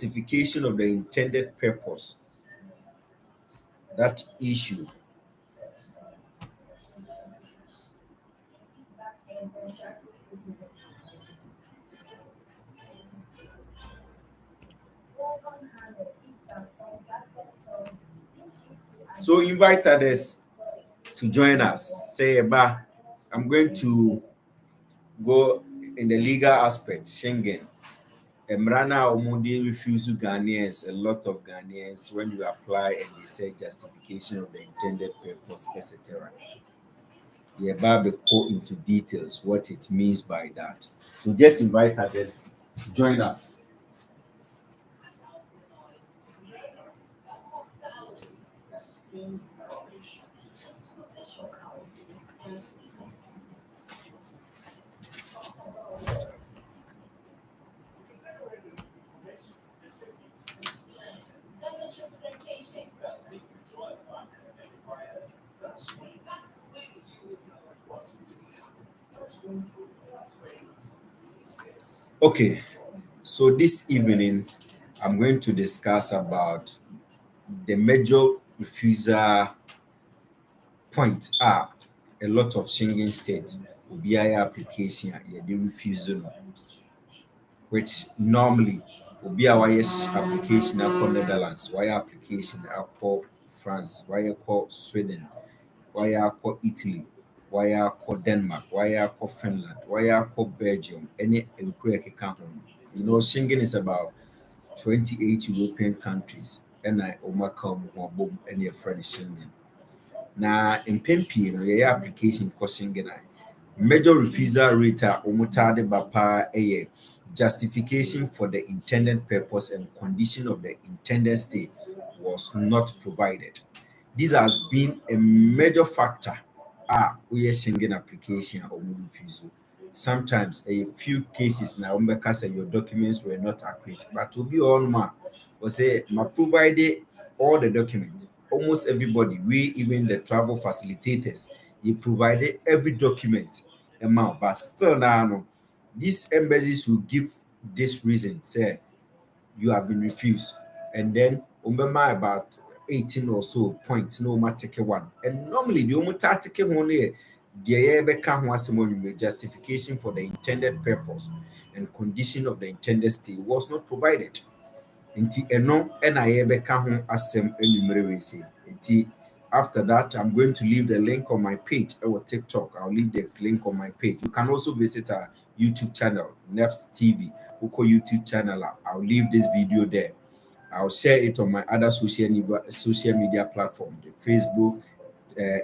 justification of the intended purpose, that issue. So invite others to join us. Say, Eba, I'm going to go in the legal aspect, Schengen. Emrana Omudi refusal Ghanaians, a lot of Ghanaians, when you apply and they say justification of the intended purpose, etc. The above go into details what it means by that. So just invite others to join us. Okay, so this evening I'm going to discuss about the major refusal point are a lot of Schengen states will be application yeah, the refusal no, which normally will be our application for Netherlands, why application for France, why call Sweden, why call Italy, why call Denmark, why call Finland, why call Belgium, any inquiry can home. You know, Schengen is about 28 European countries, and I overcome one boom and your friend Schengen. Now, in PMP, your application for Schengen, major refusal rate are omutade bapa a justification for the intended purpose and condition of the intended stay was not provided. This has been a major factor we Schengen application or refusal. Sometimes a few cases now because your documents were not accurate, but to be all ma was say ma provided all the documents. Almost everybody, we even the travel facilitators, you provided every document amount, but still now no, these embassies will give this reason say you have been refused, and then umema about 18 or so points no matter take one, and normally the umuta take one here the beka ho asem justification for the intended purpose and condition of the intended stay was not provided. Nti eno na yɛbɛka ho asɛm anwummere wei sei. Nti after that, I'm going to leave the link on my page or TikTok. I'll leave the link on my page. You can also visit our YouTube channel, Neps TV, Oko YouTube channel. I'll leave this video there. I'll share it on my other social media platform, the Facebook,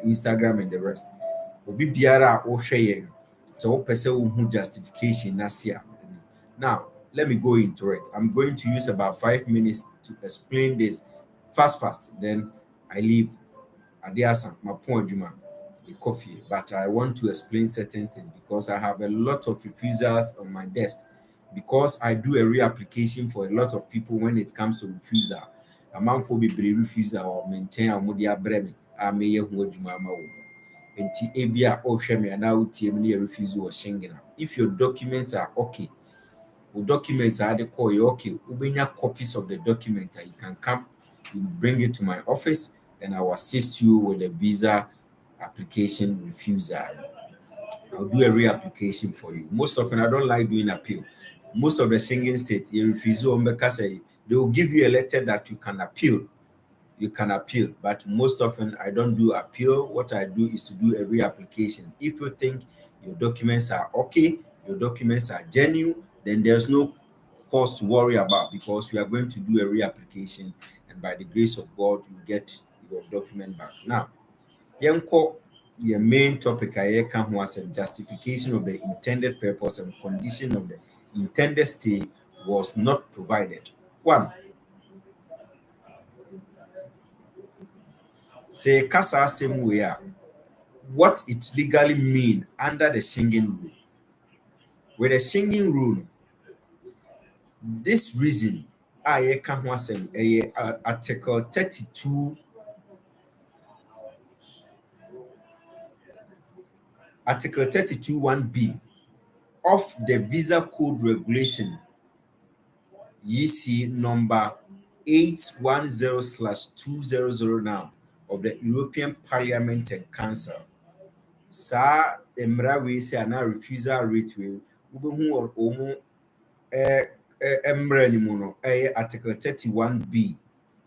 Instagram, and the rest. Obi biara a wohwɛ yɛn sɛ wopɛ sɛ wohu justification na se a. Now, let me go into it. I'm going to use about 5 minutes to explain this fast. Then I leave Adiasa, my point, Juma, the coffee. But I want to explain certain things because I have a lot of refusals on my desk. Because I do a reapplication for a lot of people when it comes to refusal. A man for be refusal or maintain a modia breme. I may have what Juma. Nti ebia ohwɛ me ana wotie me na refusal or Schengen. If your documents are okay, documents are the call you okay, ubenya copies of the document and you can come, you bring it to my office and I will assist you with the visa application refusal. I'll do a reapplication for you. Most often I don't like doing appeal. Most of the Schengen states, you refuse because they will give you a letter that you can appeal. You can appeal, but most often I don't do appeal. What I do is to do a reapplication. If you think your documents are okay, your documents are genuine, then there's no cause to worry about because we are going to do a reapplication, and by the grace of God, you get your document back. Now, Yanko, your main topic I can was a justification of the intended purpose and condition of the intended stay was not provided. One, say kasa asem we are what it legally mean under the Schengen rule. With the Schengen rule, this reason I can asem article 32 article 32 1b of the visa code regulation EC number 810/2009 of the European Parliament and Council. Saa mmara wei sɛ anaa refusal rate wei wobɛhu wɔn mmara no mu no ɛyɛ article 31B,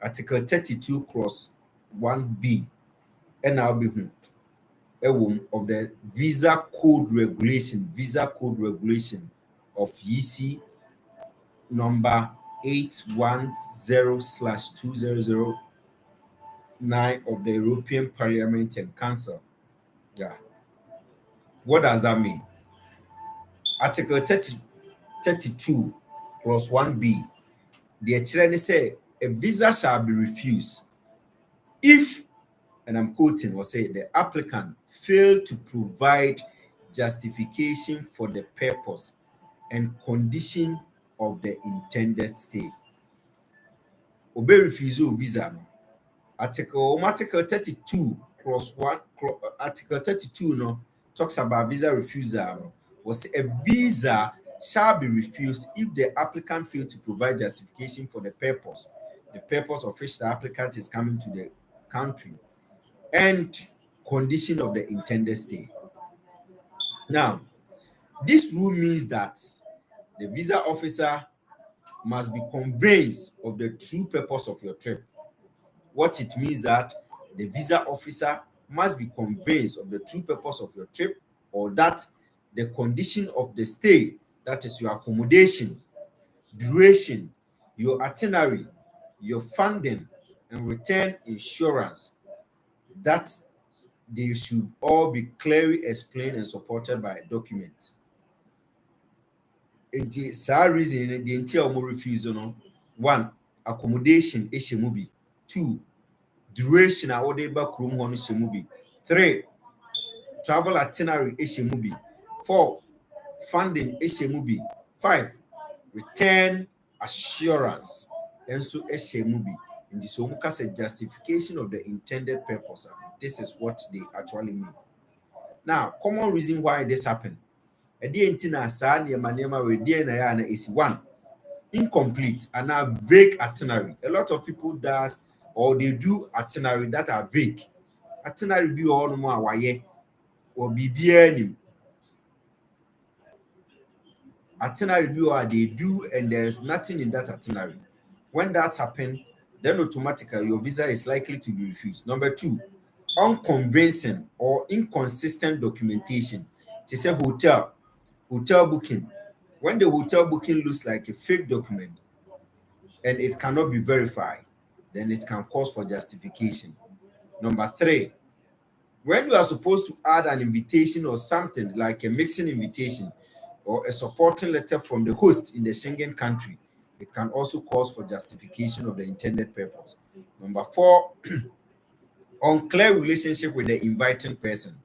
article 32 cross 1B ɛna wobɛhu ɛwɔ mu of the visa code regulation of EC number 810/2009 of the European Parliament and Council. Yeah. What does that mean? Article 32 plus 1B. The actually say a visa shall be refused if, and I'm quoting, will say the applicant failed to provide justification for the purpose and condition of the intended stay. Obey refusal visa. Article 32 cross 1 Article 32 no talks about visa refusal. Was a visa shall be refused if the applicant failed to provide justification for the purpose of which the applicant is coming to the country and condition of the intended stay. Now, this rule means that the visa officer must be convinced of the true purpose of your trip. What it means that the visa officer must be convinced of the true purpose of your trip, or that the condition of the stay, that is your accommodation, duration, your itinerary, your funding, and return insurance, that they should all be clearly explained and supported by documents. And the reason the entire refusal, one, accommodation is a movie, two, duration a wode ba krom ho no hyɛ bi, three, travel itinerary is a movie, four, funding is a movie, five, return assurance and so is a movie. In this one case a justification of the intended purpose. This is what they actually mean. Now, common reason why this happened. A na saa nneɛma we na ya na is one, incomplete and a vague itinerary. A lot of people does or they do itinerary that are vague. Itinerary be all no more waye or BBN. Itinerary be what they do and there's nothing in that itinerary. When that happens, then automatically your visa is likely to be refused. Number two, unconvincing or inconsistent documentation. It is a hotel booking. When the hotel booking looks like a fake document and it cannot be verified, then it can cause for justification. Number three, when you are supposed to add an invitation or something like a mixing invitation or a supporting letter from the host in the Schengen country, it can also cause for justification of the intended purpose. Number four, unclear relationship with the inviting person.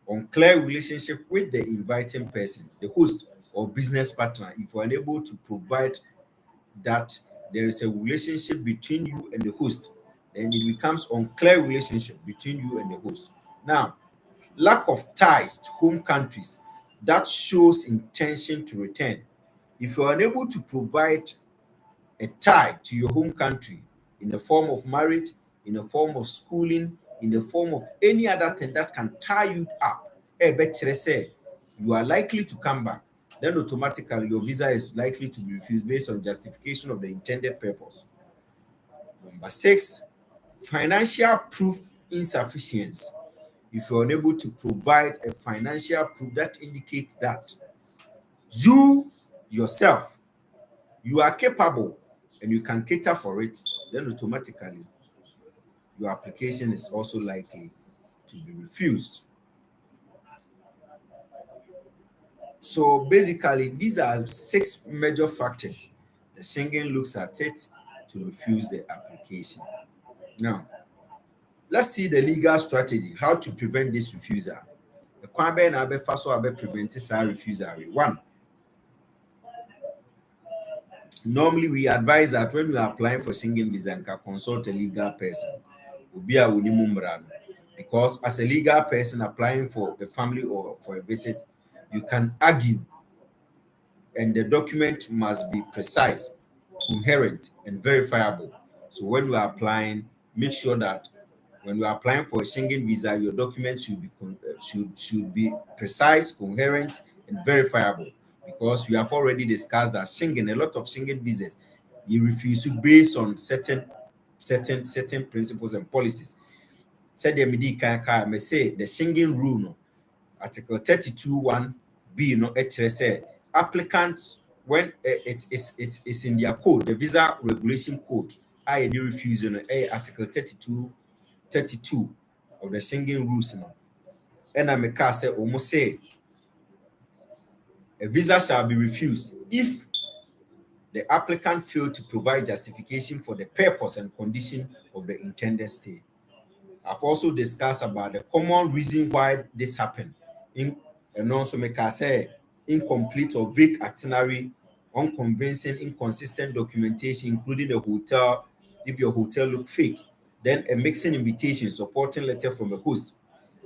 Unclear relationship with the inviting person, the host or business partner. If you are unable to provide that there is a relationship between you and the host, then it becomes unclear relationship between you and the host. Now, lack of ties to home countries that shows intention to return. If you are unable to provide a tie to your home country in the form of marriage, in the form of schooling, in the form of any other thing that can tie you up, you are likely to come back, then automatically your visa is likely to be refused based on justification of the intended purpose. Number six, financial proof insufficiency. If you're unable to provide a financial proof that indicates that you yourself, you are capable and you can cater for it, then automatically your application is also likely to be refused. So basically, these are 6 major factors the Schengen looks at it to refuse the application. Now, let's see the legal strategy, how to prevent this refusal. The kwan na abefa so prevent this refusal. One, normally we advise that when you are applying for Schengen visa, consult a legal person. Because as a legal person applying for a family or for a visit, you can argue and the document must be precise coherent, and verifiable. So when you are applying, make sure that when you are applying for a Schengen visa, your documents should be precise, coherent, and verifiable. Because we have already discussed that Schengen, a lot of Schengen visas, you refuse to based on certain principles and policies. Said the MD can may say the Schengen rule no, Article 32(1)(b) no actually say applicants when it's in their code, the visa regulation code, I refuse no, Article 32 of the Schengen rules no. And I make say almost say a visa shall be refused if the applicant failed to provide justification for the purpose and condition of the intended stay. I've also discussed about the common reason why this happened. And also make us say incomplete or vague itinerary, unconvincing, inconsistent documentation, including a hotel, if your hotel look fake, then a mixing invitation, supporting letter from a host,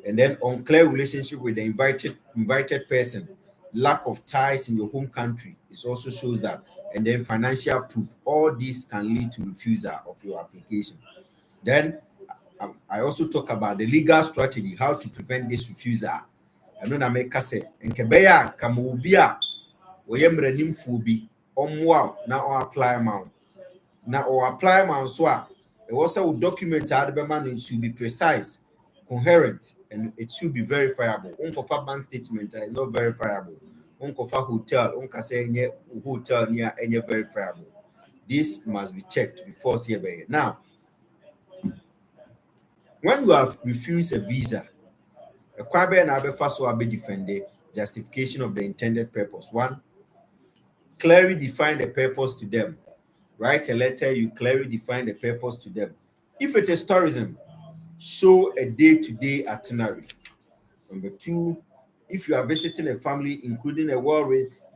and then unclear relationship with the invited person, lack of ties in your home country. It also shows that, and then financial proof. All these can lead to refusal of your application. Then I also talk about the legal strategy, how to prevent this refusal. I know na make say nkebeya kama obi a woyɛ mmaranimfoɔ bi ɔmmoa na ɔapply ma wo. Na ɔapply ma nso a ɛwɔ sɛ wo document a ade bɛma no should be precise, coherent, and it should be verifiable. Wonkɔfa bank statement a not verifiable. Wonkɔfa hotel, wonka sɛ ɛnyɛ hotel ni a ɛnyɛ verifiable. This must be checked before say ɛbɛyɛ. Now, when you have refused a visa, a kwabe and abefa so abe defend the justification of the intended purpose. One, clearly define the purpose to them. Write a letter, you clearly define the purpose to them. If it is tourism, show a day-to-day itinerary. Number two, if you are visiting a family, including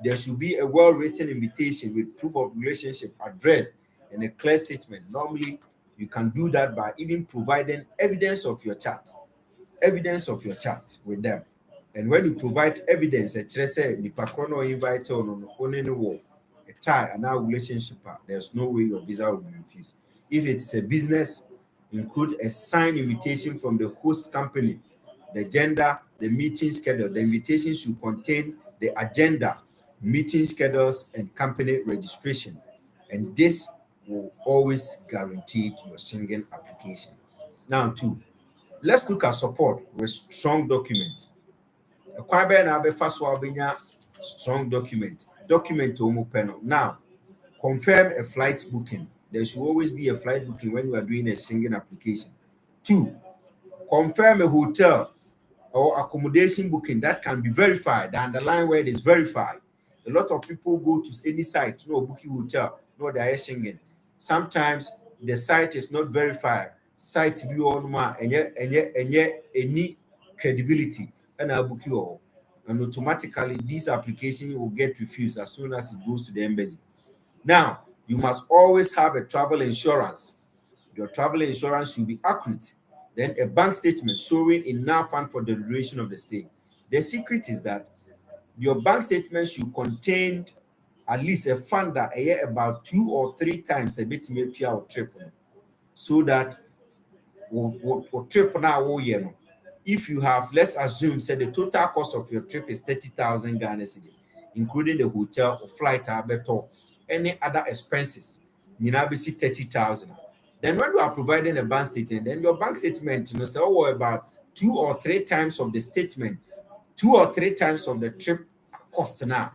there should be a well-written invitation with proof of relationship, address, and a clear statement. Normally, you can do that by even providing evidence of your chat with them. And when you provide evidence, a invite a tie and our relationship, there's no way your visa will be refused. If it's a business, include a signed invitation from the host company, the agenda, the meeting schedule. The invitation should contain the agenda, meeting schedules, and company registration. And this will always guarantee your Schengen application. Now, two, let's look at support with strong document. A kwabe na abe faso abenya strong document. Document omo panel. Now, confirm a flight booking. There should always be a flight booking when you are doing a Schengen application. Two, confirm a hotel or accommodation booking that can be verified. The underlying word is verified. A lot of people go to any site, no booking hotel, no they are Schengen. Sometimes the site is not verified. Site be on ma any credibility and I'll book you all. And automatically this application will get refused as soon as it goes to the embassy. Now, you must always have a travel insurance. Your travel insurance should be accurate. Then a bank statement showing enough fund for the duration of the stay. The secret is that your bank statement should contain at least a fund that a year about 2 or 3 times a bit maybe our trip, so that we'll trip now year. If you have, let's assume, say the total cost of your trip is 30,000 Ghana cedis, including the hotel or flight, any other expenses, you now be 30,000. Then when you are providing a bank statement, then your bank statement, say, oh, about 2 or 3 times of the statement, 2 or 3 times of the trip cost now,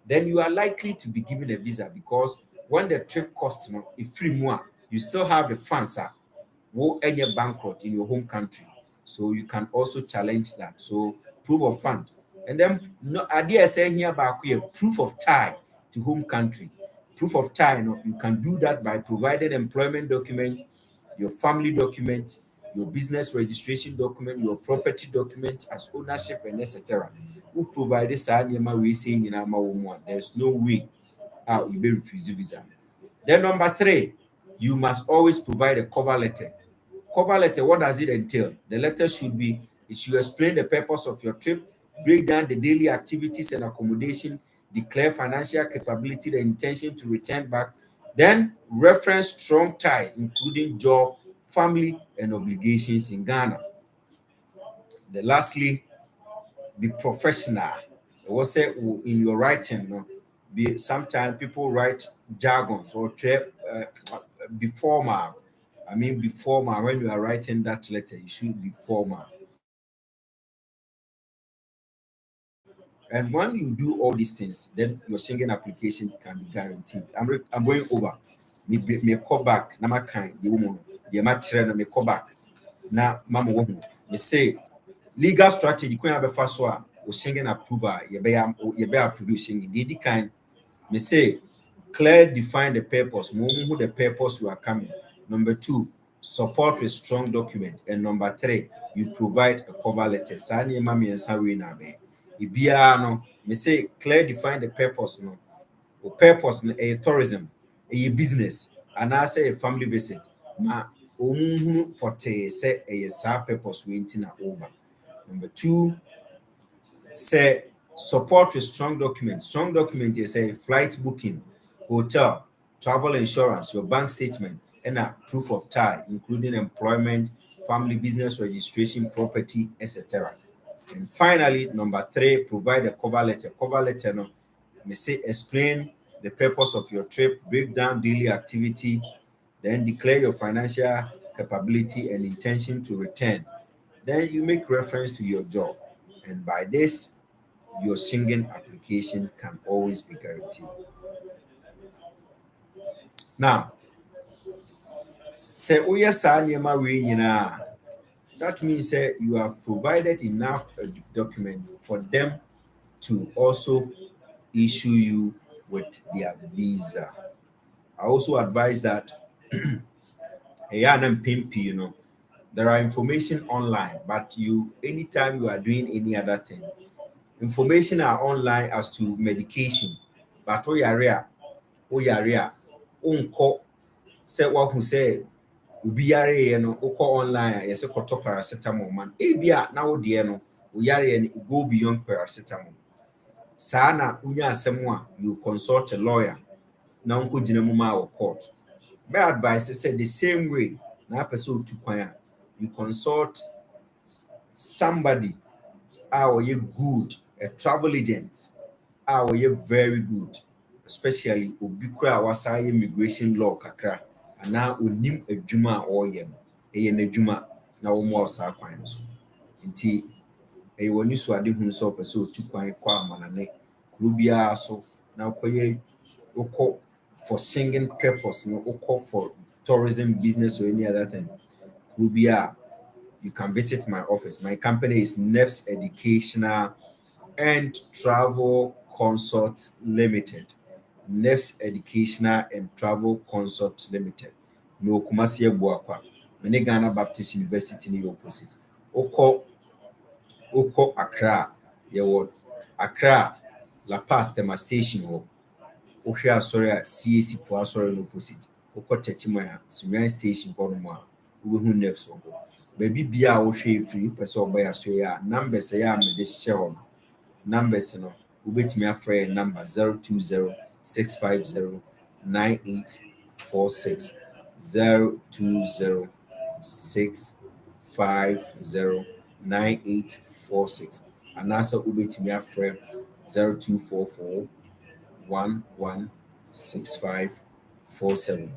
then you are likely to be given a visa, because when the trip costs if free more, you still have the funds will any bankrupt in your home country. So you can also challenge that. So proof of fund. And then no idea saying here about proof of tie to home country. Proof of tie, you can do that by providing employment document, your family document, your business registration document, your property document as ownership, and etc. Who provide this we saying in our there's no way we be refuse visa. Then number 3, you must always provide a cover letter. Cover letter, what does it entail? The letter it should explain the purpose of your trip, break down the daily activities and accommodation, declare financial capability, the intention to return back Then reference strong tie, including job, family, and obligations in Ghana. Then lastly, be professional. Was say in your writing, no, be sometimes people write jargons or be formal. I mean, be formal. When you are writing that letter, you should be formal. And when you do all these things, then your Schengen application can be guaranteed. I'm going over. Me call back. Na my kind. The woman. The match. Me call back. Na mama woman. Me say legal strategy. Kwen abefa so a o Schengen approval. You be approve Schengen. The kind. Me say clear define the purpose. Mo who the purpose you are coming. Number two, support with strong document. And number three, you provide a cover letter. Saa nneɛma mmiɛnsa wei na abɛn. Ebiara no, me say clear define the purpose no. O purpose no a tourism, a business, and I say a family visit. Ma omuhunu pɔtee sɛ ɛyɛ saa purpose wei nti na over. Number two, say support with strong documents. Strong document is a flight booking, hotel, travel insurance, your bank statement, and a proof of tie, including employment, family business registration, property, etc. And finally, number three, provide a cover letter. Cover letter no, may say explain the purpose of your trip, break down daily activity, then declare your financial capability and intention to return. Then you make reference to your job. And by this, your Schengen application can always be guaranteed. Now, say woyɛ saa nneɛma wei nyinaa a, that means that you have provided enough document for them to also issue you with their visa. I also advise that you know, there are information online, but you anytime you are doing any other thing, information are online as to medication. But woyare a wonkɔ sɛ woahu sɛ obi yareɛ no wokɔ online a yɛsɛ kɔtɔ paracetamol ma no ebia na wo deɛ no wo yareɛ no go beyond paracetamol. Saa na wonya asɛm a you consult a lawyer na wonkɔgyina mu ma wɔ court. My advice is say the same way na apɛ sɛ otu kwan a you consult somebody a ɔyɛ good, a travel agent a ɔyɛ very good, especially obi kora a wasa yɛ immigration law kakra anaa onim adwuma a ɔreyɛ no ɛyɛ n'adwuma na wɔma wo saa kwan no so. Nti ɛyɛ w'ani so ade hunu sɛ ɔpɛ sɛ otu kwan kɔ amanane kuro biara so na wokɔ for Schengen purpose no wokɔ for tourism business or any other thing kuro biara you can visit my office. My company is NEPS Educational and Travel Consults Limited. NEPS Educational and Travel Consults Limited. No Kumasi Buakwa. Mene Ghana Baptist University ni opposite. Oko Accra. Yewo Accra La Paz Tema Station ho. Wohwɛ asɔre a CAC fo asɔre no opposite. Wokɔ Techiman Sumian Station hɔ nom a wobɛhu NEPS wɔ hɔ. Baabi bia a wohwɛ efiri pɛ sɛ ɔbɛyɛ asɔre a numbers ɛyɛ a mede hyehyɛ hɔ no. Numbers no wobɛtumi afrɛ yɛn number 020-650-9846 020-650-9846 anaasɛ wobɛtumi afrɛ 0244 116547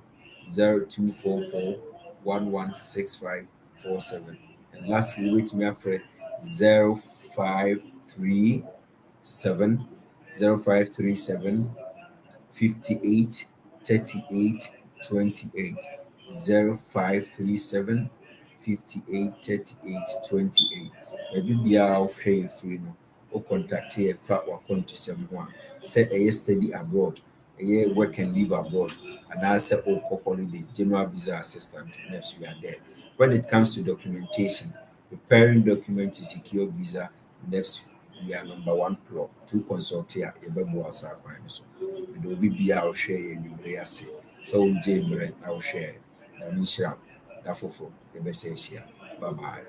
0244 116547 and lastly wait me after 0537 Maybe be our free no or contact here fat or come to someone. Say a study abroad, a year work and live abroad, and I say oh holiday, general visa assistant, next we are there. When it comes to documentation, preparing document to secure visa, next we are number one pro. Two consult here, a baby was our so. It will be our share in the say. So, Jay, I'll share. I mean, share that for the best. Bye bye.